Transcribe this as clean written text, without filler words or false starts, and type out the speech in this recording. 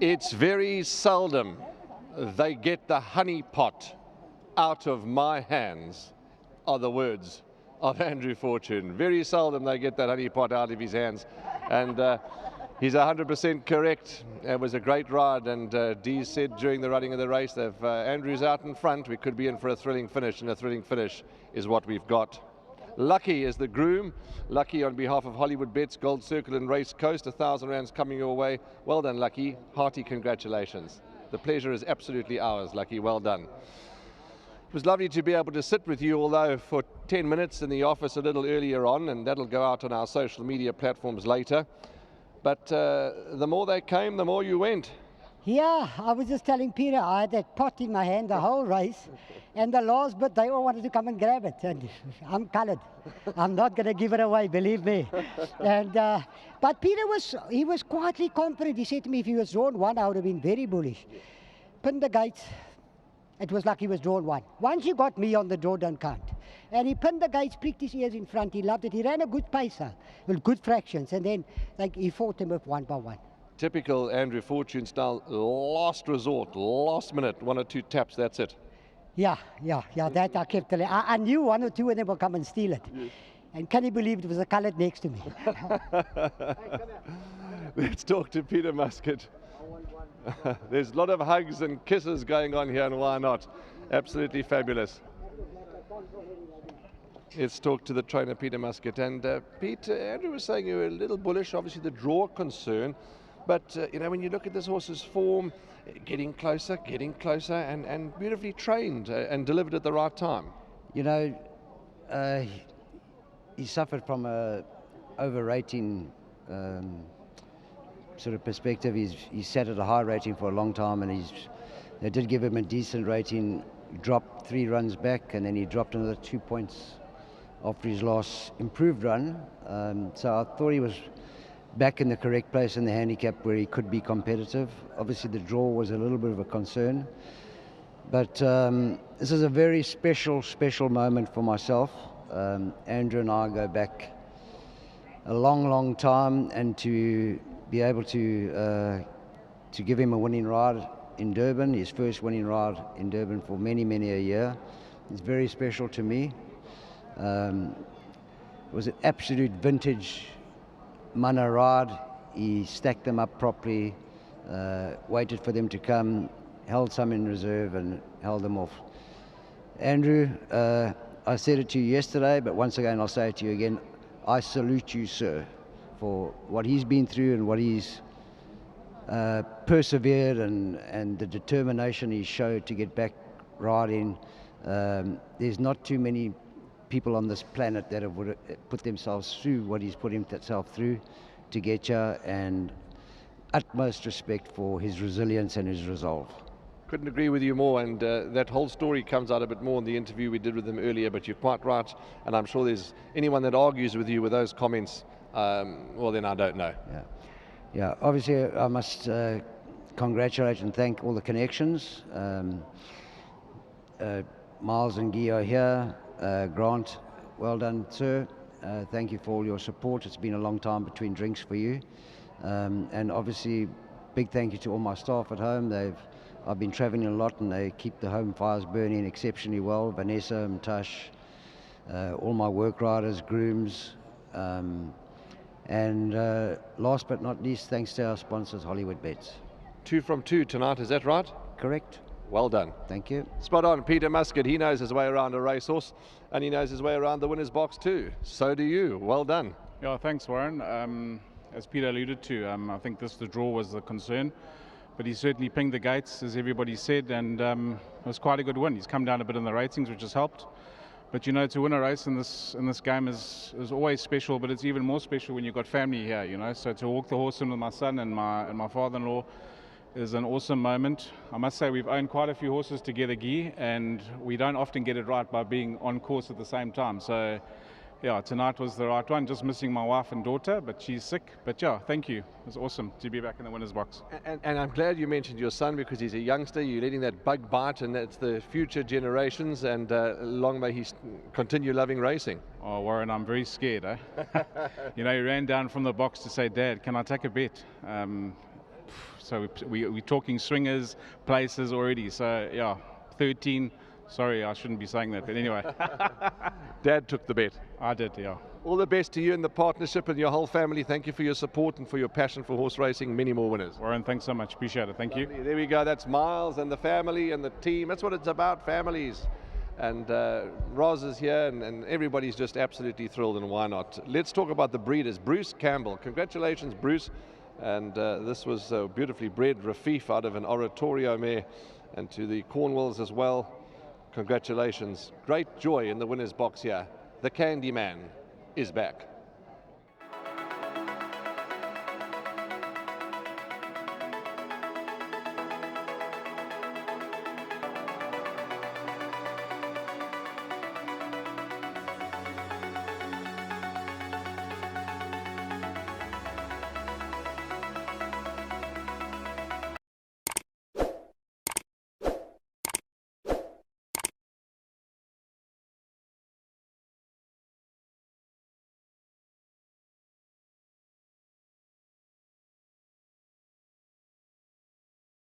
It's very seldom they get the honey pot out of my hands, are the words of Andrew Fortune. Very seldom they get that honey pot out of his hands. And he's 100% correct. It was a great ride, and Dee said during the running of the race that if Andrew's out in front, we could be in for a thrilling finish, and a thrilling finish is what we've got. Lucky is the groom. Lucky on behalf of Hollywoodbets, Gold Circle and Race Coast, 1,000 rands coming your way. Well done, Lucky. Hearty congratulations. The pleasure is absolutely ours, Lucky. Well done. It was lovely to be able to sit with you, although for 10 minutes in the office a little earlier on, and that'll go out on our social media platforms later. But the more they came, the more you went. Yeah, I was just telling Peter, I had that pot in my hand the whole race, and the last bit, they all wanted to come and grab it, and I'm coloured. I'm not going to give it away, believe me. And but Peter he was quietly confident. He said to me, if he was drawn one, I would have been very bullish. Pinned the gates. It was like he was drawn one. Once you got me on the draw, don't count. And he pinned the gates, pricked his ears in front. He loved it. He ran a good pacer with good fractions, and then he fought him with one by one. Typical Andrew Fortune style, last resort, last minute, 1 or 2 taps, that's it. Yeah, that I kept telling. I knew 1 or 2 of them will come and steal it. Yes. And can you believe it was a coloured next to me? Let's talk to Peter Muscat. There's a lot of hugs and kisses going on here, and why not? Absolutely fabulous. Let's talk to the trainer, Peter Muscat. And Pete, Andrew was saying you were a little bullish, obviously the draw concern. But, you know, when you look at this horse's form, getting closer, and beautifully trained and delivered at the right time. You know, he suffered from a over-rating sort of perspective. He's sat at a high rating for a long time, and they did give him a decent rating. He dropped 3 runs back, and then he dropped another 2 points after his last improved run. So I thought he was back in the correct place in the handicap where he could be competitive. Obviously the draw was a little bit of a concern, but this is a very special moment for myself. Andrew and I go back a long time, and to be able to give him a winning ride in Durban, his first winning ride in Durban for many a year, is very special to me. It was an absolute vintage Mana ride. He stacked them up properly, waited for them to come, held some in reserve and held them off. Andrew, I said it to you yesterday, but once again I'll say it to you again. I salute you, sir, for what he's been through and what he's persevered and the determination he showed to get back riding. There's not too many people on this planet that have put themselves through what he's put himself through to get you, and utmost respect for his resilience and his resolve. Couldn't agree with you more, and that whole story comes out a bit more in the interview we did with him earlier, but you're quite right, and I'm sure there's anyone that argues with you with those comments, well then I don't know. Yeah. Obviously I must congratulate and thank all the connections. Miles and Guy are here. Grant, well done, sir. Thank you for all your support. It's been a long time between drinks for you. And obviously, big thank you to all my staff at home. I've been traveling a lot, and they keep the home fires burning exceptionally well. Vanessa, Mtash, all my work riders, grooms. And last but not least, thanks to our sponsors, Hollywoodbets. 2 from 2 tonight, is that right? Correct. Well done. Thank you. Spot on. Peter Muscat, he knows his way around a racehorse, and he knows his way around the winner's box too. So do you. Well done. Yeah, thanks, Warren. As Peter alluded to, I think the draw was the concern, but he certainly pinged the gates, as everybody said, and it was quite a good win. He's come down a bit in the ratings, which has helped. But you know, to win a race in this game is always special, but it's even more special when you've got family here, you know. So to walk the horse in with my son and my father-in-law is an awesome moment. I must say we've owned quite a few horses together, Guy, and we don't often get it right by being on course at the same time. So yeah, tonight was the right one, just missing my wife and daughter, but she's sick. But yeah, thank you. It was awesome to be back in the winner's box. And I'm glad you mentioned your son, because he's a youngster. You're letting that bug bite, and that's the future generations, and long may he continue loving racing. Oh, Warren, I'm very scared, You know, he ran down from the box to say, Dad, can I take a bet? So we're talking swingers, places already. So yeah, 13. Sorry, I shouldn't be saying that, but anyway. Dad took the bet. I did, yeah. All the best to you and the partnership and your whole family. Thank you for your support and for your passion for horse racing. Many more winners. Warren, thanks so much. Appreciate it. Thank you. There we go. That's Miles and the family and the team. That's what it's about, families. And Roz is here, and everybody's just absolutely thrilled, and why not? Let's talk about the breeders. Bruce Campbell. Congratulations, Bruce. And this was beautifully bred Rafif out of an Oratorio mare, and to the Cornwalls as well. Congratulations. Great joy in the winner's box here. The Candy Man is back.